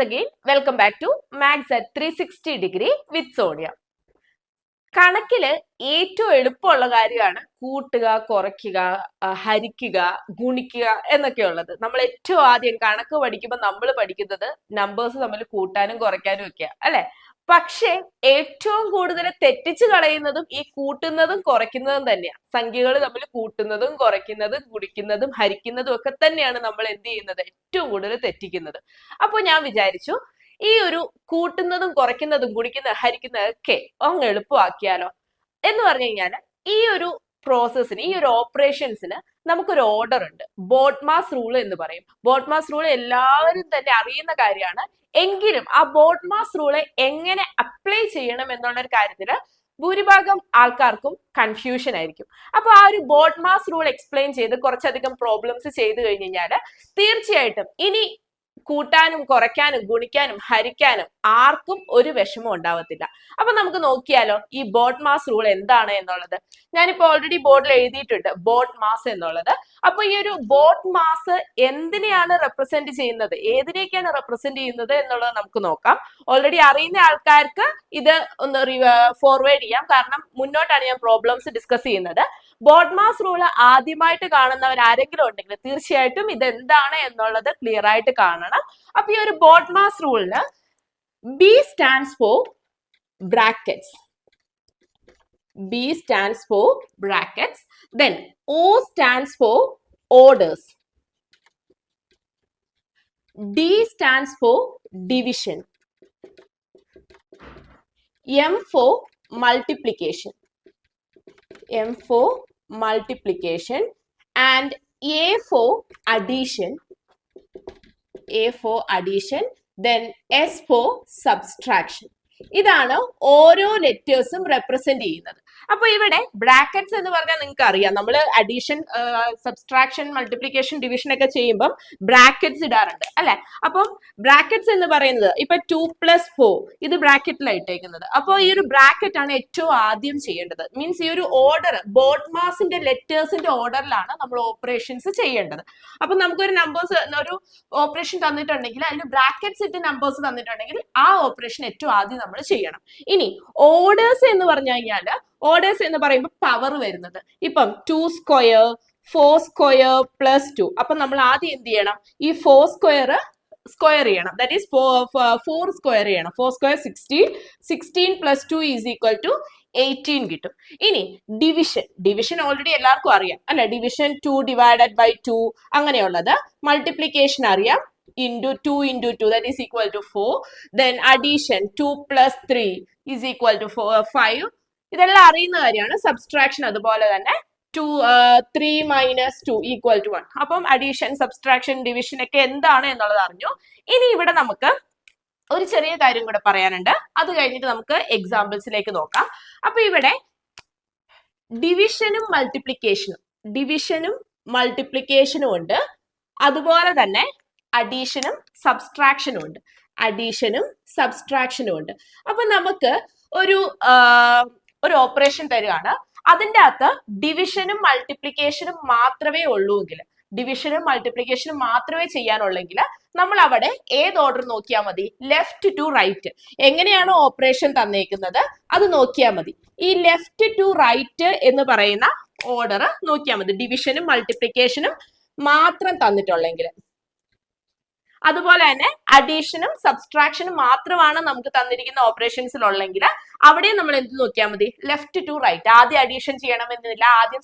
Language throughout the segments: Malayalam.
again, welcome back to Maths at 360 degree with Sonia. കണക്കില് ഏറ്റവും എളുപ്പമുള്ള കാര്യമാണ് കൂട്ടുക, കുറയ്ക്കുക, ഹരിക്കുക, ഗുണിക്കുക എന്നൊക്കെയുള്ളത്. നമ്മൾ ഏറ്റവും ആദ്യം കണക്ക് പഠിക്കുമ്പോൾ നമ്മൾ പഠിക്കുന്നത് നമ്പേഴ്സ് തമ്മിൽ കൂട്ടാനും കുറയ്ക്കാനും ഒക്കെയാണ്, അല്ലെ? പക്ഷെ ഏറ്റവും കൂടുതൽ തെറ്റിച്ച് കളയുന്നതും ഈ കൂട്ടുന്നതും കുറയ്ക്കുന്നതും തന്നെയാണ്. സംഖ്യകൾ തമ്മിൽ കൂട്ടുന്നതും കുറയ്ക്കുന്നതും ഗുണിക്കുന്നതും ഹരിക്കുന്നതും ഒക്കെ തന്നെയാണ് നമ്മൾ എന്ത് ചെയ്യുന്നത്, ഏറ്റവും കൂടുതൽ തെറ്റിക്കുന്നത്. അപ്പോൾ ഞാൻ വിചാരിച്ചു ഈ ഒരു കൂട്ടുന്നതും കുറയ്ക്കുന്നതും ഗുണിക്കുന്നതും ഹരിക്കുന്നതും ഒക്കെ അങ്ങ് എളുപ്പമാക്കിയാലോ എന്ന് പറഞ്ഞു കഴിഞ്ഞാൽ ഈ ഒരു പ്രോസസ്സിന്, ഈ ഒരു ഓപ്പറേഷൻസിന് നമുക്കൊരു ഓർഡർ ഉണ്ട്. ബോഡ്മാസ് റൂൾ എന്ന് പറയും. ബോഡ്മാസ് റൂൾ എല്ലാവരും തന്നെ അറിയുന്ന കാര്യമാണ്. എങ്കിലും ആ ബോഡ്മാസ് റൂള് എങ്ങനെ അപ്ലൈ ചെയ്യണം എന്നുള്ളൊരു കാര്യത്തില് ഭൂരിഭാഗം ആൾക്കാർക്കും കൺഫ്യൂഷൻ ആയിരിക്കും. അപ്പൊ ആ ഒരു ബോഡ്മാസ് റൂൾ എക്സ്പ്ലെയിൻ ചെയ്ത് കുറച്ചധികം പ്രോബ്ലംസ് ചെയ്ത് കഴിഞ്ഞ് കഴിഞ്ഞാല് തീർച്ചയായിട്ടും ഇനി കൂട്ടാനും കുറയ്ക്കാനും ഗുണിക്കാനും ഹരിക്കാനും ആർക്കും ഒരു വിഷമം ഉണ്ടാവത്തില്ല. അപ്പൊ നമുക്ക് നോക്കിയാലോ ഈ ബോഡ്മാസ് റൂൾ എന്താണ് എന്നുള്ളത്. ഞാനിപ്പോ ഓൾറെഡി ബോർഡിൽ എഴുതിയിട്ടുണ്ട് ബോഡ്മാസ് എന്നുള്ളത്. അപ്പൊ ഈ ഒരു ബോഡ്മാസ് എന്തിനെയാണ് റെപ്രസെന്റ് ചെയ്യുന്നത്, ഏതിനെയൊക്കെയാണ് റെപ്രസെന്റ് ചെയ്യുന്നത് എന്നുള്ളത് നമുക്ക് നോക്കാം. ഓൾറെഡി അറിയുന്ന ആൾക്കാർക്ക് ഇത് ഒന്ന് ഫോർവേഡ് ചെയ്യാം, കാരണം മുന്നോട്ടാണ് ഞാൻ പ്രോബ്ലംസ് ഡിസ്കസ് ചെയ്യുന്നത്. ബോഡ്മാസ് റൂള് ആദ്യമായിട്ട് കാണുന്നവർ ആരെങ്കിലും ഉണ്ടെങ്കിൽ തീർച്ചയായിട്ടും ഇത് എന്താണ് എന്നുള്ളത് ക്ലിയർ ആയിട്ട് കാണണം. അപ്പൊ ഈ ഒരു BODMAS റൂളിന് B stands for brackets. B stands for brackets. Then O stands for orders. D stands for division. M for multiplication. M for multiplication. And A for addition. A for addition. Then S for subtraction. ഇതാണ് ഓരോ ലെറ്റേഴ്സും റെപ്രസെന്റ് ചെയ്യുന്നത്. അപ്പൊ ഇവിടെ ബ്രാക്കറ്റ്സ് എന്ന് പറഞ്ഞാൽ നിങ്ങൾക്ക് അറിയാം, നമ്മൾ അഡീഷൻ, സബ്സ്ട്രാക്ഷൻ, മൾട്ടിപ്ലിക്കേഷൻ, ഡിവിഷൻ ഒക്കെ ചെയ്യുമ്പോൾ ബ്രാക്കറ്റ്സ് ഇടാറുണ്ട്, അല്ലെ? അപ്പം ബ്രാക്കറ്റ്സ് എന്ന് പറയുന്നത് ഇപ്പൊ 2+4 ഇത് ബ്രാക്കറ്റിലായിട്ടേക്കുന്നത്. അപ്പോൾ ഈ ഒരു ബ്രാക്കറ്റ് ആണ് ഏറ്റവും ആദ്യം ചെയ്യേണ്ടത്. മീൻസ് ഈ ഒരു ഓർഡർ, ബോഡ്മാസിന്റെ ലെറ്റേഴ്സിന്റെ ഓർഡറിലാണ് നമ്മൾ ഓപ്പറേഷൻസ് ചെയ്യേണ്ടത്. അപ്പൊ നമുക്കൊരു നമ്പേഴ്സ്, ഒരു ഓപ്പറേഷൻ തന്നിട്ടുണ്ടെങ്കിൽ അതിൽ ബ്രാക്കറ്റ്സ് ഇട്ട് നമ്പേഴ്സ് തന്നിട്ടുണ്ടെങ്കിൽ ആ ഓപ്പറേഷൻ ഏറ്റവും ആദ്യം നമ്മൾ ചെയ്യണം. ഇനി ഓർഡേഴ്സ് എന്ന് പറഞ്ഞു കഴിഞ്ഞാൽ, ഓർഡേഴ്സ് എന്ന് പറയുമ്പോൾ പവർ വരുന്നത് ഇപ്പം 2 സ്ക്വയർ, 4 സ്ക്വയർ പ്ലസ് 2. അപ്പൊ നമ്മൾ ആദ്യം എന്ത് ചെയ്യണം, ഈ 4 സ്ക്വയർ സ്ക്വയർ ചെയ്യണം. ദാറ്റ് ഈസ് 4 സ്ക്വയർ ചെയ്യണം. 4 square 16, 16 plus 2 is equal to 18 കിട്ടും. ഇനി ഡിവിഷൻ, ഡിവിഷൻ ഓൾറെഡി എല്ലാവർക്കും അറിയാം, അല്ലെ? ഡിവിഷൻ 2 ഡിവൈഡഡ് ബൈ 2 അങ്ങനെയുള്ളത്. മൾട്ടിപ്ലിക്കേഷൻ അറിയാം, into 2 into 2 that is equal to 4. Then addition 2 plus 3 is equal to 5. ഇതെല്ലാം അറിയുന്ന കാര്യമാണ്. സബ്സ്ട്രാക്ഷൻ അതുപോലെ തന്നെ 3 minus 2 equal to 1. അപ്പം അഡീഷൻ, സബ്സ്ട്രാക്ഷൻ, ഡിവിഷൻ ഒക്കെ എന്താണ് എന്നുള്ളത് അറിഞ്ഞു. ഇനി ഇവിടെ നമുക്ക് ഒരു ചെറിയ കാര്യം കൂടെ പറയാനുണ്ട്. അത് കഴിഞ്ഞിട്ട് നമുക്ക് എക്സാമ്പിൾസിലേക്ക് നോക്കാം. അപ്പൊ ഇവിടെ ഡിവിഷനും മൾട്ടിപ്ലിക്കേഷനും ഉണ്ട്. അതുപോലെ തന്നെ അഡീഷനും സബ്സ്ട്രാക്ഷനും ഉണ്ട്. അപ്പൊ നമുക്ക് ഒരു ഓപ്പറേഷൻ തരികയാണ്. അതിൻ്റെ അകത്ത് ഡിവിഷനും മൾട്ടിപ്ലിക്കേഷനും മാത്രമേ ഉള്ളൂവെങ്കിൽ, ഡിവിഷനും മൾട്ടിപ്ലിക്കേഷനും മാത്രമേ ചെയ്യാനുള്ളെങ്കിൽ നമ്മൾ അവിടെ ഏത് ഓർഡർ നോക്കിയാൽ മതി, ലെഫ്റ്റ് ടു റൈറ്റ്. എങ്ങനെയാണ് ഓപ്പറേഷൻ തന്നേക്കുന്നത് അത് നോക്കിയാൽ മതി. ഈ ലെഫ്റ്റ് ടു റൈറ്റ് എന്ന് പറയുന്ന ഓർഡർ നോക്കിയാൽ മതി, ഡിവിഷനും മൾട്ടിപ്ലിക്കേഷനും മാത്രം തന്നിട്ടുള്ളെങ്കിൽ. അതുപോലെ തന്നെ അഡീഷനും സബ്സ്ട്രാക്ഷനും മാത്രമാണ് നമുക്ക് തന്നിരിക്കുന്ന ഓപ്പറേഷൻസിലുള്ളെങ്കിൽ അവിടെ നമ്മൾ എന്ത് നോക്കിയാൽ മതി, ലെഫ്റ്റ് ടു റൈറ്റ്. ആദ്യം അഡീഷൻ ചെയ്യണമെന്നില്ല, ആദ്യം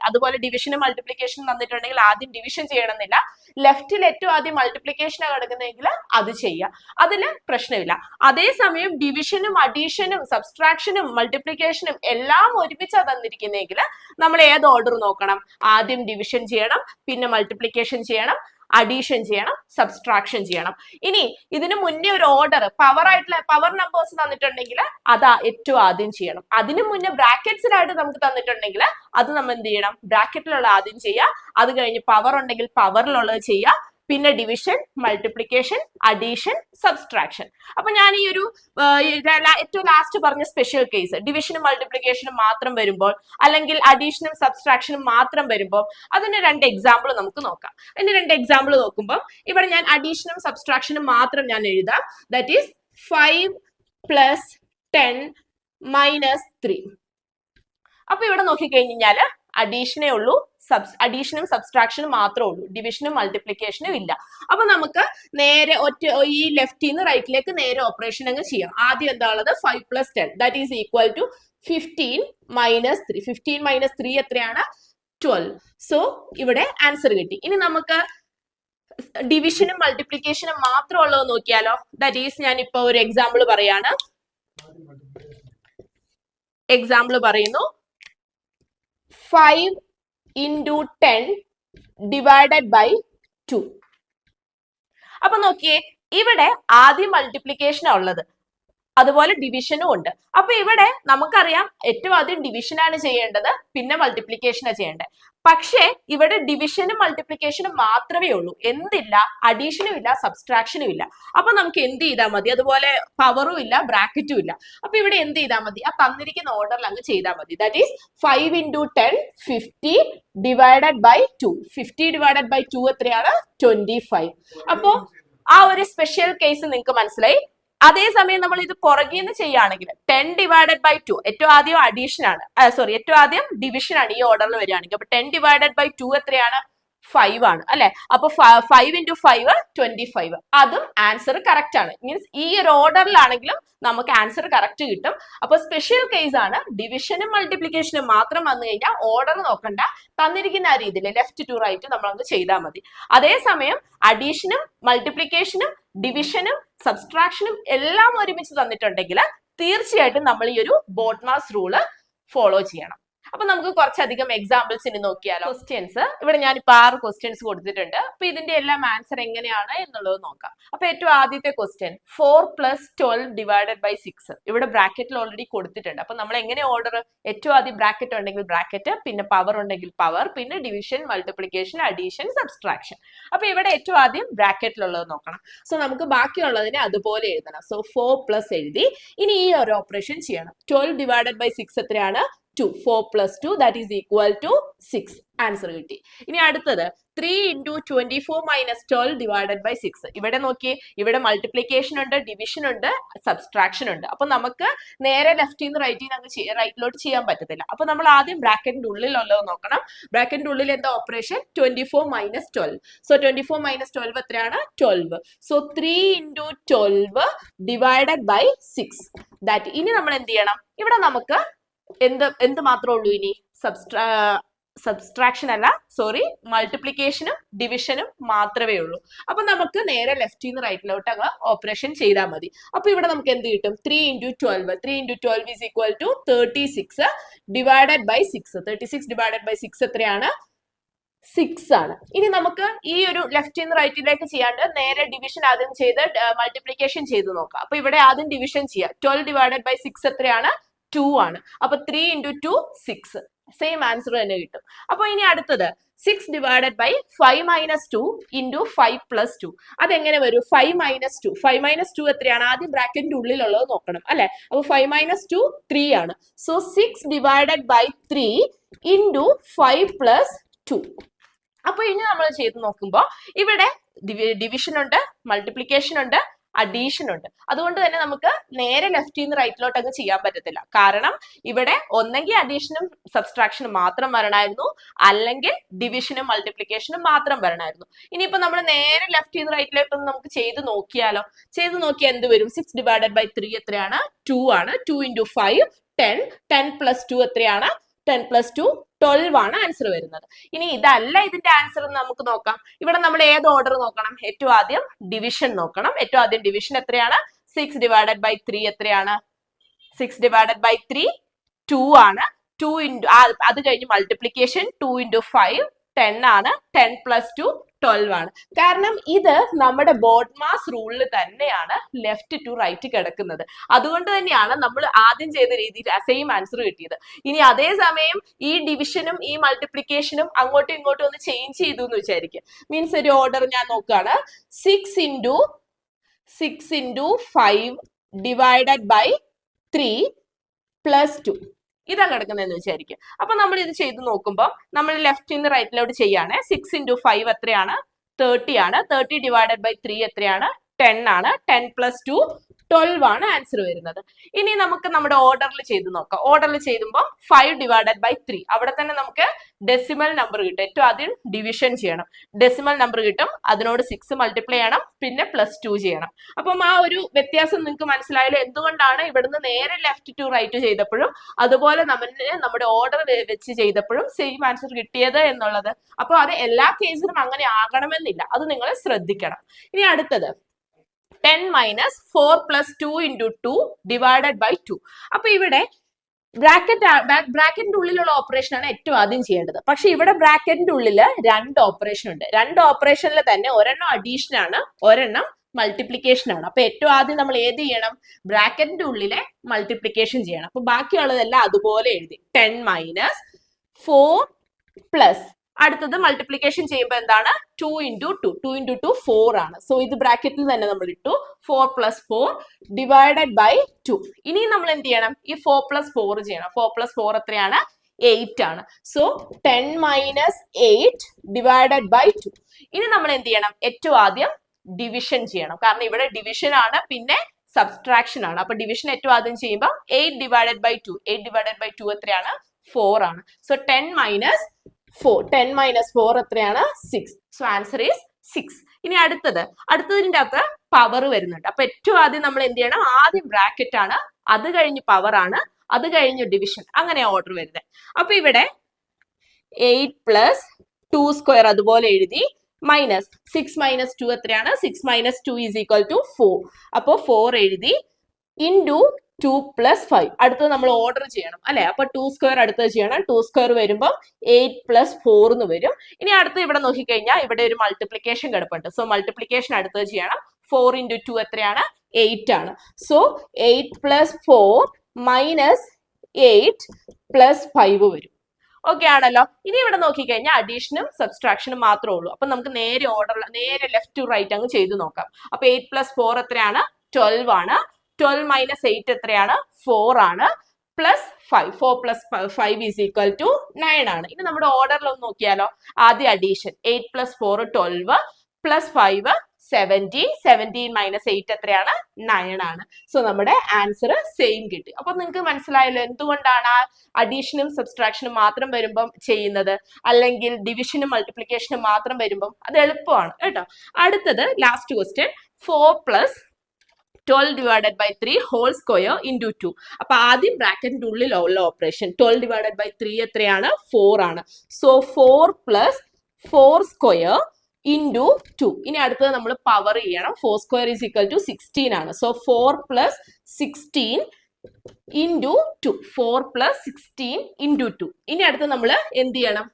അതുപോലെ ഡിവിഷനും മൾട്ടിപ്ലിക്കേഷനും തന്നിട്ടുണ്ടെങ്കിൽ ആദ്യം ഡിവിഷൻ ചെയ്യണമെന്നില്ല. ലെഫ്റ്റിൽ ഏറ്റവും ആദ്യം മൾട്ടിപ്ലിക്കേഷനാണ് കിടക്കുന്നതെങ്കിൽ അത് ചെയ്യുക, അതില് പ്രശ്നമില്ല. അതേസമയം ഡിവിഷനും അഡീഷനും സബ്സ്ട്രാക്ഷനും മൾട്ടിപ്ലിക്കേഷനും എല്ലാം ഒരുമിച്ചാണ് തന്നിരിക്കുന്നതെങ്കിൽ നമ്മൾ ഏത് ഓർഡർ നോക്കണം, ആദ്യം ഡിവിഷൻ ചെയ്യണം, പിന്നെ മൾട്ടിപ്ലിക്കേഷൻ ചെയ്യണം, അഡീഷൻ ചെയ്യണം, സബ്സ്ട്രാക്ഷൻ ചെയ്യണം. ഇനി ഇതിന് മുന്നേ ഒരു ഓർഡർ പവർ നമ്പേഴ്സ് തന്നിട്ടുണ്ടെങ്കിൽ അത് ഏറ്റവും ആദ്യം ചെയ്യണം. അതിനു മുന്നേ ബ്രാക്കറ്റ്സിലായിട്ട് നമുക്ക് തന്നിട്ടുണ്ടെങ്കിൽ അത് നമ്മൾ എന്ത് ചെയ്യണം, ബ്രാക്കറ്റിലുള്ള ആദ്യം ചെയ്യുക. അത് കഴിഞ്ഞ് പവർ ഉണ്ടെങ്കിൽ പവറിലുള്ളത് ചെയ്യുക. പിന്നെ ഡിവിഷൻ, മൾട്ടിപ്ലിക്കേഷൻ, അഡീഷൻ, സബ്സ്ട്രാക്ഷൻ. അപ്പൊ ഞാൻ ഈ ഒരു ഏറ്റവും ലാസ്റ്റ് പറഞ്ഞ സ്പെഷ്യൽ കേസ് ഡിവിഷനും മൾട്ടിപ്ലിക്കേഷനും മാത്രം വരുമ്പോൾ അല്ലെങ്കിൽ അഡീഷനും സബ്സ്ട്രാക്ഷനും മാത്രം വരുമ്പോൾ അതിന് 2 എക്സാമ്പിൾ നമുക്ക് നോക്കാം. അതിന് 2 എക്സാമ്പിൾ നോക്കുമ്പോൾ ഇവിടെ ഞാൻ അഡീഷനും സബ്സ്ട്രാക്ഷനും മാത്രം ഞാൻ എഴുതാം. That is 5 + 10 - 3. അപ്പൊ ഇവിടെ നോക്കിക്കഴിഞ്ഞാൽ അഡീഷനേ ഉള്ളൂ, അഡീഷനും സബ്സ്ട്രാക്ഷനും മാത്രമേ ഉള്ളൂ, ഡിവിഷനും മൾട്ടിപ്ലിക്കേഷനും ഇല്ല. അപ്പൊ നമുക്ക് നേരെ ഈ ലെഫ്റ്റിൽ നിന്ന് റൈറ്റിലേക്ക് നേരെ ഓപ്പറേഷൻ അങ്ങ് ചെയ്യാം. ആദ്യം എന്താ ഉള്ളത്? 5 + 10 ദാറ്റ് ഈസ് ഈക്വൽ ടു 15 - 3. 15 - 3 എത്രയാണ്? 12. സോ ഇവിടെ ആൻസർ കിട്ടി. ഇനി നമുക്ക് ഡിവിഷനും മൾട്ടിപ്ലിക്കേഷനും മാത്രം ഉള്ളത് നോക്കിയാലോ? ദാറ്റ് ഈസ് ഞാൻ ഇപ്പൊ ഒരു എക്സാമ്പിൾ പറയാണ്. എക്സാമ്പിൾ പറയുന്നു. 5 × 10 ÷ 2. അപ്പൊ നോക്കിയേ, ഇവിടെ ആദ്യം മൾട്ടിപ്ലിക്കേഷൻ ഉള്ളത്, അതുപോലെ ഡിവിഷനും ഉണ്ട്. അപ്പൊ ഇവിടെ നമുക്കറിയാം ഏറ്റവും ആദ്യം ഡിവിഷൻ ആണ് ചെയ്യേണ്ടത്, പിന്നെ മൾട്ടിപ്ലിക്കേഷനാണ് ചെയ്യേണ്ടത്. പക്ഷേ ഇവിടെ ഡിവിഷനും മൾട്ടിപ്ലിക്കേഷനും മാത്രമേ ഉള്ളൂ, എന്തില്ല? അഡീഷനും ഇല്ല, സബ്സ്ട്രാക്ഷനും ഇല്ല. അപ്പൊ നമുക്ക് എന്ത് ചെയ്താൽ മതി? അതുപോലെ പവറും ഇല്ല, ബ്രാക്കറ്റും ഇല്ല. അപ്പൊ ഇവിടെ എന്ത് ചെയ്താൽ മതി? ആ തന്നിരിക്കുന്ന ഓർഡറിൽ അങ്ങ് ചെയ്താൽ മതി. That is 5 × 10 50 ÷ 2. 50 ÷ 2 എത്രയാണ്? 25. അപ്പോ ആ ഒരു സ്പെഷ്യൽ കേസ് നിങ്ങൾക്ക് മനസ്സിലായി. അതേസമയം നമ്മൾ ഇത് പുറകിൽ നിന്ന് ചെയ്യുകയാണെങ്കിൽ 10 ÷ 2 ഏറ്റവും ആദ്യം അഡീഷൻ ആണ്, ഏറ്റവും ആദ്യം ഡിവിഷൻ ആണ് ഈ ഓർഡറിൽ വരികയാണെങ്കിൽ. അപ്പൊ 10 ÷ 2 എത്രയാണ്? 5 ആണ് അല്ലെ? അപ്പൊ 5 × 5 25. അതും ആൻസർ കറക്റ്റ് ആണ്. മീൻസ് ഈ ഒരു ഓർഡറിലാണെങ്കിലും നമുക്ക് ആൻസർ കറക്റ്റ് കിട്ടും. അപ്പൊ സ്പെഷ്യൽ കേസ് ആണ്. ഡിവിഷനും മൾട്ടിപ്ലിക്കേഷനും മാത്രം വന്നു കഴിഞ്ഞാൽ ഓർഡർ നോക്കണ്ട, തന്നിരിക്കുന്ന ആ രീതിയിൽ ലെഫ്റ്റ് ടു റൈറ്റ് നമ്മൾ അങ്ങ് ചെയ്താൽ മതി. അതേസമയം അഡീഷനും മൾട്ടിപ്ലിക്കേഷനും ഡിവിഷനും സബ്സ്ട്രാക്ഷനും എല്ലാം ഒരുമിച്ച് തന്നിട്ടുണ്ടെങ്കിൽ തീർച്ചയായിട്ടും നമ്മൾ ഈ ഒരു ബോട്ട്മാസ് റൂള് ഫോളോ ചെയ്യണം. അപ്പൊ നമുക്ക് കുറച്ചധികം എക്സാമ്പിൾസ് ഇനി നോക്കിയാലോ. ക്വസ്റ്റ്യൻസ് ഇവിടെ ഞാനിപ്പോ 6 ക്വസ്റ്റ്യൻസ് കൊടുത്തിട്ടുണ്ട്. അപ്പൊ ഇതിന്റെ എല്ലാം ആൻസർ എങ്ങനെയാണ് എന്നുള്ളത് നോക്കാം. അപ്പൊ ഏറ്റവും ആദ്യത്തെ ക്വസ്റ്റ്യൻ 4 + 12 ÷ 6. ഇവിടെ ബ്രാക്കറ്റിൽ ഓൾറെഡി കൊടുത്തിട്ടുണ്ട്. അപ്പൊ നമ്മൾ എങ്ങനെ ഓർഡർ? ഏറ്റവും ആദ്യം ബ്രാക്കറ്റ് ഉണ്ടെങ്കിൽ ബ്രാക്കറ്റ്, പിന്നെ പവർ ഉണ്ടെങ്കിൽ പവർ, പിന്നെ ഡിവിഷൻ, മൾട്ടിപ്ലിക്കേഷൻ, അഡീഷൻ, സബ്സ്ട്രാക്ഷൻ. അപ്പൊ ഇവിടെ ഏറ്റവും ആദ്യം ബ്രാക്കറ്റിലുള്ളത് നോക്കണം. സോ നമുക്ക് ബാക്കിയുള്ളതിനെ അതുപോലെ എഴുതണം. സോ 4+ എഴുതി. ഇനി ഈ ഒരു ഓപ്പറേഷൻ ചെയ്യണം. 12 ÷ 6 എത്രയാണ്? 2. 4 + 2 that is equal to 6. Answer കിട്ടി. ഇനി അടുത്തത് 3 × 24 - 12 ÷ 6. ഇവിടെ നോക്കി, ഇവിടെ മൾട്ടിപ്ലിക്കേഷൻ ഉണ്ട്, ഡിവിഷൻ ഉണ്ട്, സബ്സ്ട്രാക്ഷൻ ഉണ്ട്. അപ്പൊ നമുക്ക് നേരെ ലെഫ്റ്റിൽ നിന്ന് റൈറ്റിലോട്ട് ചെയ്യാൻ പറ്റത്തില്ല. അപ്പൊ നമ്മൾ ആദ്യം ബ്രാക്കറ്റിന്റെ ഉള്ളിലുള്ളത് നോക്കണം. ബ്രാക്കറ്റിന്റെ ഉള്ളിൽ എന്താ ഓപ്പറേഷൻ? 24 - 12. സോ 24 - 12 എത്രയാണ്? 12. സോ 3 × 12 ÷ 6. ദാറ്റ്. ഇനി നമ്മൾ എന്ത് ചെയ്യണം? ഇവിടെ നമുക്ക് എന്ത് മാത്രമേ ഉള്ളൂ ഇനി? സബ്സ്ട്രാക്ഷൻ അല്ല, മൾട്ടിപ്ലിക്കേഷനും ഡിവിഷനും മാത്രമേ ഉള്ളൂ. അപ്പൊ നമുക്ക് നേരെ ലെഫ്റ്റിൽ നിന്ന് റൈറ്റിലോട്ട് അങ്ങ് ഓപ്പറേഷൻ ചെയ്താൽ മതി. അപ്പൊ ഇവിടെ നമുക്ക് എന്ത് കിട്ടും? 3 × 12. 3 × 12 ഈസ് ഈക്വൽ ടു 36 ÷ 6. 36 ÷ 6 എത്രയാണ്? 6 ആണ്. ഇനി നമുക്ക് ഈ ഒരു ലെഫ്റ്റിൽ നിന്ന് റൈറ്റിലേക്ക് ചെയ്യാണ്ട് നേരെ ഡിവിഷൻ ആദ്യം ചെയ്ത് മൾട്ടിപ്ലിക്കേഷൻ ചെയ്ത് നോക്കാം. അപ്പൊ ഇവിടെ ആദ്യം ഡിവിഷൻ ചെയ്യാം. 12 ÷ 6 എത്രയാണ്? 2 ആണ്. അപ്പൊ 3 × 2 6. സെയിം ആൻസർ തന്നെ കിട്ടും. അപ്പൊ ഇനി അടുത്തത് 6 ÷ 5 - 2 × 5 + 2. അതെങ്ങനെ വരും? 5 - 2. 5 - 2 എത്രയാണ്? ആദ്യം ബ്രാക്കറ്റിന്റെ ഉള്ളിലുള്ളത് നോക്കണം അല്ലെ? അപ്പൊ 5 - 2 3 ആണ്. സോ 6 ÷ 3 × 5 + 2. അപ്പൊ ഇനി നമ്മൾ ചെയ്ത് നോക്കുമ്പോ ഇവിടെ ഡിവിഷൻ ഉണ്ട്, മൾട്ടിപ്ലിക്കേഷൻ ഉണ്ട്, അഡീഷൻ ഉണ്ട്. അതുകൊണ്ട് തന്നെ നമുക്ക് നേരെ ലെഫ്റ്റിൽ നിന്ന് റൈറ്റിലോട്ട് അങ്ങ് ചെയ്യാൻ പറ്റത്തില്ല. കാരണം ഇവിടെ ഒന്നെങ്കിൽ അഡീഷനും സബ്സ്ട്രാക്ഷനും മാത്രം വരണമായിരുന്നു, അല്ലെങ്കിൽ ഡിവിഷനും മൾട്ടിപ്ലിക്കേഷനും മാത്രം വരണമായിരുന്നു. ഇനിയിപ്പോ നമ്മൾ നേരെ ലെഫ്റ്റിൽ നിന്ന് റൈറ്റിലോട്ട് നമുക്ക് ചെയ്ത് നോക്കിയാലോ? ചെയ്ത് നോക്കിയാൽ എന്ത് വരും? 6 ÷ 3 എത്രയാണ്? 2 ആണ്. 2 × 5 10. 10 + 2 എത്രയാണ്? 10 + 2 12 ആണ് ആൻസർ വരുന്നത്. ഇനി ഇതല്ല ഇതിന്റെ ആൻസർ എന്ന് നമുക്ക് നോക്കാം. ഇവിടെ നമ്മൾ ഏത് ഓർഡർ നോക്കണം? ഏറ്റവും ആദ്യം ഡിവിഷൻ നോക്കണം. ഏറ്റവും ആദ്യം ഡിവിഷൻ എത്രയാണ്? 6 ÷ 3 എത്രയാണ്? 6 ÷ 3 2 ആണ്. 2 അത് കഴിഞ്ഞ് മൾട്ടിപ്ലിക്കേഷൻ 2 × 5 10 ആണ്. 10 + 2 12 ആണ്. കാരണം ഇത് നമ്മുടെ ബോഡ്മാസ് റൂളിൽ തന്നെയാണ് ലെഫ്റ്റ് ടു റൈറ്റ് കിടക്കുന്നത്. അതുകൊണ്ട് തന്നെയാണ് നമ്മൾ ആദ്യം ചെയ്ത രീതിയിൽ സെയിം ആൻസർ കിട്ടിയത്. ഇനി അതേസമയം ഈ ഡിവിഷനും ഈ മൾട്ടിപ്ലിക്കേഷനും അങ്ങോട്ടും ഇങ്ങോട്ടും ഒന്ന് ചേഞ്ച് ചെയ്തു എന്ന് വിചാരിക്കുക. മീൻസ് ഒരു ഓർഡർ ഞാൻ നോക്കുകയാണ്. 6 into 5 ഡിവൈഡഡ് ബൈ 3 പ്ലസ് 2 ഇതാ കിടക്കുന്നതെന്ന് വിചാരിക്കുക. അപ്പൊ നമ്മൾ ഇത് ചെയ്ത് നോക്കുമ്പോൾ നമ്മൾ ലെഫ്റ്റിൽ നിന്ന് റൈറ്റിലോട്ട് ചെയ്യാണ്. 6 into 5 എത്രയാണ്? 30 ആണ്. 30 ഡിവൈഡഡ് ബൈ 3 എത്രയാണ്? 10 ആണ്. 10 plus 2 12 ആണ് ആൻസർ വരുന്നത്. ഇനി നമുക്ക് നമ്മുടെ ഓർഡറിൽ ചെയ്ത് നോക്കാം. ഓർഡറിൽ ചെയ്യുമ്പോൾ 5 ഡിവൈഡഡ് ബൈ 3 അവിടെ തന്നെ നമുക്ക് ഡെസിമൽ നമ്പർ കിട്ടും. ഏറ്റവും ആദ്യം ഡിവിഷൻ ചെയ്യണം. ഡെസിമൽ നമ്പർ കിട്ടും, അതിനോട് 6 മൾട്ടിപ്ലൈ ചെയ്യണം, പിന്നെ +2 ചെയ്യണം. അപ്പം ആ ഒരു വ്യത്യാസം നിങ്ങൾക്ക് മനസ്സിലായാലും എന്തുകൊണ്ടാണ് ഇവിടുന്ന് നേരെ ലെഫ്റ്റ് ടു റൈറ്റ് ചെയ്തപ്പോഴും അതുപോലെ നമ്മുടെ ഓർഡർ വെച്ച് ചെയ്തപ്പോഴും സെയിം ആൻസർ കിട്ടിയത് എന്നുള്ളത്. അപ്പോൾ അത് എല്ലാ കേസിലും അങ്ങനെ ആകണമെന്നില്ല, അത് നിങ്ങൾ ശ്രദ്ധിക്കണം. ഇനി അടുത്തത് 10 minus 4 plus 2 into 2 divided by 2. അപ്പൊ ഇവിടെ ബ്രാക്കറ്റിന്റെ ഉള്ളിലുള്ള ഓപ്പറേഷൻ ആണ് ഏറ്റവും ആദ്യം ചെയ്യേണ്ടത്. പക്ഷെ ഇവിടെ ബ്രാക്കറ്റിന്റെ ഉള്ളിൽ 2 ഓപ്പറേഷൻ ഉണ്ട്. 2 ഓപ്പറേഷനിൽ തന്നെ ഒരെണ്ണം അഡീഷൻ ആണ്, ഒരെണ്ണം മൾട്ടിപ്ലിക്കേഷൻ ആണ്. അപ്പൊ ഏറ്റവും ആദ്യം നമ്മൾ ഏത് ചെയ്യണം? ബ്രാക്കറ്റിന്റെ ഉള്ളിലെ മൾട്ടിപ്ലിക്കേഷൻ ചെയ്യണം. അപ്പൊ ബാക്കിയുള്ളതെല്ലാം അതുപോലെ എഴുതി. 10 minus 4 plus അടുത്തത് മൾട്ടിപ്ലിക്കേഷൻ ചെയ്യുമ്പോൾ എന്താണ്? 2 into 2. 2 into 2 4 ആണ്. സോ ഇത് ബ്രാക്കറ്റിൽ തന്നെ നമ്മൾ ഇട്ടു. 4 plus 4 ഡിവൈഡഡ് ബൈ 2. ഇനി നമ്മൾ എന്ത് ചെയ്യണം? ഈ 4 plus 4 ചെയ്യണം. 4 plus 4 എത്രയാണ്? 8 ആണ്. So 10 minus 8 divided by 2. ഇനി നമ്മൾ എന്ത് ചെയ്യണം? ഏറ്റവും ആദ്യം ഡിവിഷൻ ചെയ്യണം. കാരണം ഇവിടെ ഡിവിഷൻ ആണ്, പിന്നെ സബ്സ്ട്രാക്ഷൻ ആണ്. അപ്പൊ ഡിവിഷൻ ഏറ്റവും ആദ്യം ചെയ്യുമ്പോൾ 8 ഡിവൈഡഡ് ബൈ 2. 8 ഡിവൈഡഡ് ബൈ 2 എത്രയാണ്? 4 ആണ്. സോ 10 minus 4 എത്രയാണ്? 6. So answer is 6. ഇനി അടുത്തതിന്റെ അകത്ത് പവർ വരുന്നുണ്ട്. അപ്പൊ ഏറ്റവും ആദ്യം നമ്മൾ എന്ത് ചെയ്യണം? ആദ്യം ബ്രാക്കറ്റ് ആണ്, അത് കഴിഞ്ഞ് പവർ ആണ്, അത് കഴിഞ്ഞ് ഡിവിഷൻ, അങ്ങനെ ഓർഡർ വരുന്നത്. അപ്പൊ ഇവിടെ 8 plus 2 square അതുപോലെ എഴുതി, മൈനസ് 6 minus 2 എത്രയാണ്? 6 minus 2 is equal to 4. അപ്പൊ 4 എഴുതി, ഇൻറ്റു 2 plus 5. അടുത്തത് നമ്മൾ ഓർഡർ ചെയ്യണം അല്ലെ? അപ്പൊ 2 square അടുത്തത് ചെയ്യണം. 2 square വരുമ്പോൾ 8 plus 4 എന്ന് വരും. ഇനി അടുത്ത് ഇവിടെ നോക്കിക്കഴിഞ്ഞാൽ ഇവിടെ ഒരു മൾട്ടിപ്ലിക്കേഷൻ കിടപ്പുണ്ട്. സോ മൾട്ടിപ്ലിക്കേഷൻ അടുത്തത് ചെയ്യണം. 4 into 2 എത്രയാണ്? 8 ആണ്. സോ 8 plus 4 minus 8 plus 5 വരും. ഓക്കെ ആണല്ലോ. ഇനി ഇവിടെ നോക്കിക്കഴിഞ്ഞാൽ അഡീഷനും സബ്സ്ട്രാക്ഷനും മാത്രമേ ഉള്ളൂ. അപ്പൊ നമുക്ക് നേരെ നേരെ ലെഫ്റ്റ് ടു റൈറ്റ് അങ്ങ് ചെയ്ത് നോക്കാം. അപ്പൊ 8 plus 4 എത്രയാണ്? 12 ആണ്. 12 minus 8 എത്രയാണ്? 4 ആണ്. Plus 5. 4 plus 5 is equal to 9 ആണ്. ഇനി നമ്മുടെ ഓർഡറിൽ ഒന്ന് നോക്കിയാലോ. ആദ്യം അഡീഷൻ. 8 plus 4 12 plus 5 17. 17 minus 8 എത്രയാണ്? 9 ആണ്. സോ നമ്മുടെ ആൻസർ സെയിം കിട്ടി. അപ്പൊ നിങ്ങൾക്ക് മനസ്സിലായല്ലോ എന്തുകൊണ്ടാണ് അഡീഷനും സബ്സ്ട്രാക്ഷനും മാത്രം വരുമ്പം ചെയ്യുന്നത്, അല്ലെങ്കിൽ ഡിവിഷനും മൾട്ടിപ്ലിക്കേഷനും മാത്രം വരുമ്പം. അത് എളുപ്പമാണ് കേട്ടോ. അടുത്തത് last question. 4 plus 12 divided by 3 whole square into 2. അപ്പൊ ആദ്യം ബ്രാക്കറ്റിന്റെ ഉള്ളിലുള്ള ഓപ്പറേഷൻ 12 divided by 3 എത്രയാണ്? 4 ആണ്. So 4 plus 4 square into 2. ഇനി അടുത്തത് നമ്മൾ പവർ ചെയ്യണം. 4 square is equal to 16 ആണ്. So 4 plus 16 into 2. 4 plus 16 into 2. ഇനി അടുത്ത് നമ്മൾ എന്ത് ചെയ്യണം?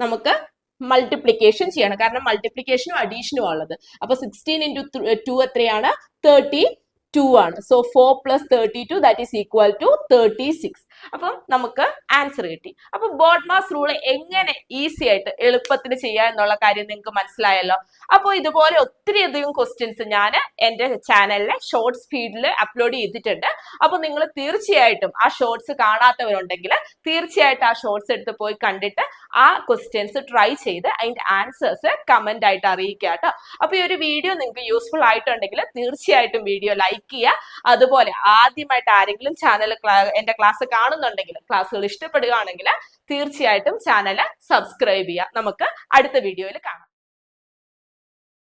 നമുക്ക് മൾട്ടിപ്ലിക്കേഷൻ ചെയ്യണം. കാരണം മൾട്ടിപ്ലിക്കേഷനും അഡീഷനും ഉള്ളത്. അപ്പൊ 16 into 2 എത്രയാണ്? 32 ആണ്. So 4 plus 32 that is equal to 36. അപ്പം നമുക്ക് ആൻസർ കിട്ടി. അപ്പൊ ബോഡ്മാസ് റൂൾ എങ്ങനെ ഈസി ആയിട്ട് എളുപ്പത്തിൽ ചെയ്യാം എന്നുള്ള കാര്യം നിങ്ങൾക്ക് മനസ്സിലായല്ലോ. അപ്പോൾ ഇതുപോലെ ഒത്തിരി അധികം ക്വസ്റ്റ്യൻസ് ഞാൻ എൻ്റെ ചാനലിലെ ഷോർട്സ് ഫീഡിൽ അപ്ലോഡ് ചെയ്തിട്ടുണ്ട്. അപ്പൊ നിങ്ങൾ തീർച്ചയായിട്ടും ആ ഷോർട്സ് കാണാത്തവരുണ്ടെങ്കിൽ തീർച്ചയായിട്ടും ആ ഷോർട്സ് എടുത്ത് പോയി കണ്ടിട്ട് ആ ക്വസ്റ്റ്യൻസ് ട്രൈ ചെയ്ത് അതിന്റെ ആൻസേഴ്സ് കമന്റ് ആയിട്ട് അറിയിക്കുക കേട്ടോ. അപ്പൊ ഈ ഒരു വീഡിയോ നിങ്ങൾക്ക് യൂസ്ഫുൾ ആയിട്ടുണ്ടെങ്കിൽ തീർച്ചയായിട്ടും വീഡിയോ ലൈക്ക് ചെയ്യുക. അതുപോലെ ആദ്യമായിട്ട് ആരെങ്കിലും ചാനൽ എന്റെ ക്ലാസ് കാണുന്നുണ്ടെങ്കിൽ, ക്ലാസ്സുകൾ ഇഷ്ടപ്പെടുകയാണെങ്കിൽ തീർച്ചയായിട്ടും ചാനൽ സബ്സ്ക്രൈബ് ചെയ്യുക. നമുക്ക് അടുത്ത വീഡിയോയിൽ കാണാം.